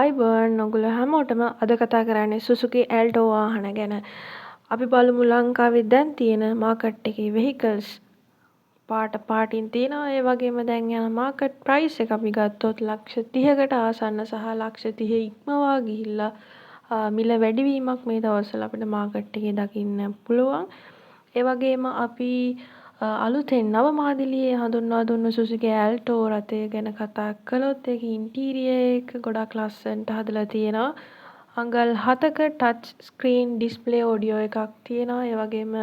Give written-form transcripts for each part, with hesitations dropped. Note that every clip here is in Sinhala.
අයිබර්න් ඔගොල්ලෝ හැමෝටම අද කතා කරන්නේ සුසුකි ඇල්ටෝ වාහන ගැන. අපි බලමු ලංකාවේ දැන් තියෙන මාකට් එකේ vehicles පාටින් තියෙනවා. ඒ වගේම දැන් යන මාකට් ප්‍රයිස් එක අපි ගත්තොත් ලක්ෂ 30කට ආසන්න සහ ලක්ෂ 30 ඉක්මවා ගිහිල්ලා මිල වැඩිවීමක් මේ දවස්වල අපිට මාකට් එකේ දකින්න පුළුවන්. ඒ වගේම අපි අලුතෙන් නව මාදිලියේ හඳුන්වා දුන්නු සුසුකි ඇල්ටෝ රථය ගැන කතා කළොත් ඒකේ ඉන්ටීරියර් එක ගොඩක් ලස්සනට හදලා තියෙනවා. අඟල් 7ක ටච් ස්ක්‍රීන් ඩිස්ප්ලේ ඔඩියෝ එකක් තියෙනවා. ඒ වගේම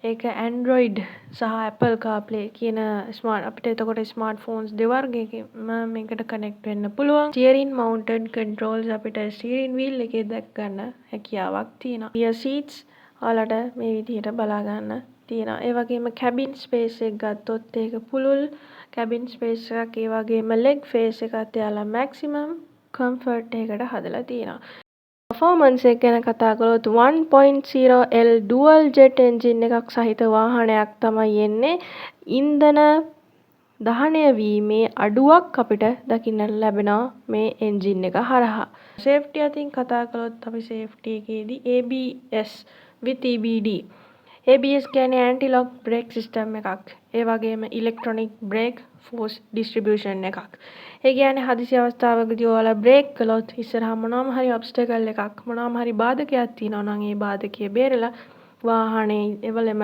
ඒක Android සහ Apple CarPlay කියන අපිට එතකොට ස්මාර්ට්ෆෝන්ස් දෙවර්ගයකින්ම මේකට කනෙක්ට් වෙන්න පුළුවන්. ස්ටියරින් මවුන්ටඩ් කන්ට්‍රෝල්ස් අපිට ස්ටියරින් වීල් එකේ දැක් ගන්න හැකියාවක් තියෙනවා. rear seats ඔයාලට මේ විදිහට බලා ගන්න තියෙනවා. ඒ වගේම කැබින් ස්පේස් එක ගත්තොත් ඒක පුළුල් කැබින් ස්පේස් එකක්. ඒ වගේම ලෙග් ස්පේස් එකත් එයාලා මැක්සිමම් කම්ෆර්ට් එකකට හදලා තියෙනවා. පර්ෆෝමන්ස් එක ගැන කතා කළොත් 1.0L ඩුවල් ජෙට් එන්ජින් එකක් සහිත වාහනයක් තමයි එන්නේ. ඉන්ධන දහනය වීමේ අඩුවක් අපිට දකින්න ලැබෙනවා මේ එන්ජින් එක හරහා. සේෆ්ටි අතින් කතා කළොත් අපි සේෆ්ටි එකේදී ABS with EBD. ABS කියන්නේ ඇන්ටි ලොක් බ්‍රේක් සිස්ටම් එකක්. ඒ වගේම ඉලෙක්ට්‍රොනික බ්‍රේක් ෆෝස් ඩිස්ට්‍රිබියුෂන් එකක්. ඒ කියන්නේ හදිසි අවස්ථාවකදී ඔයාලා බ්‍රේක් කළොත් ඉස්සරහා මොනවාම හරි ඔබ්ස්ටකල් එකක් මොනවාම හරි බාධකයක් තියෙනවා නම් ඒ බාධකය බේරලා වාහනේ එවලෙම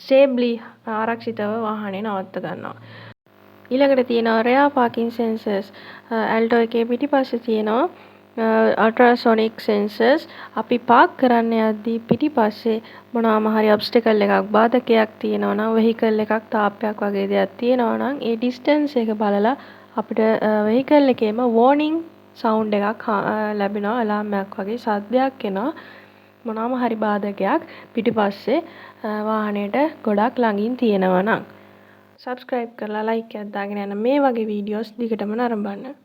සේබ්ලි ආරක්ෂිතව වාහනේ නවත්ත ගන්නවා. ඊළඟට තියෙනවා rear parking sensors. ඇල්ටෝ එකේ පිටිපස්සේ තියෙනවා ultrasonic sensors. අපි පාක් කරන්න යද්දී පිටිපස්සේ මොනවාම හරි ඔබ්ස්ටකල් එකක් බාධකයක් තියෙනවා නම් වෙහිකල් එකක් තාප්පයක් වගේ දෙයක් තියෙනවා නම් ඒ ඩිස්ටන්ස් එක බලලා අපිට වෙහිකල් එකේම warning sound එකක් ලැබෙනවා. අලාර්ම් එකක් වගේ සද්දයක් එනවා. මොනවාම හරි බාධකයක් පිටිපස්සේ වාහනේට ගොඩක් ළඟින් තියෙනවා නම්. subscribe කරලා like එකක් දාගෙන යන්න මේ වගේ වීඩියෝස් දිගටම නරඹන්න.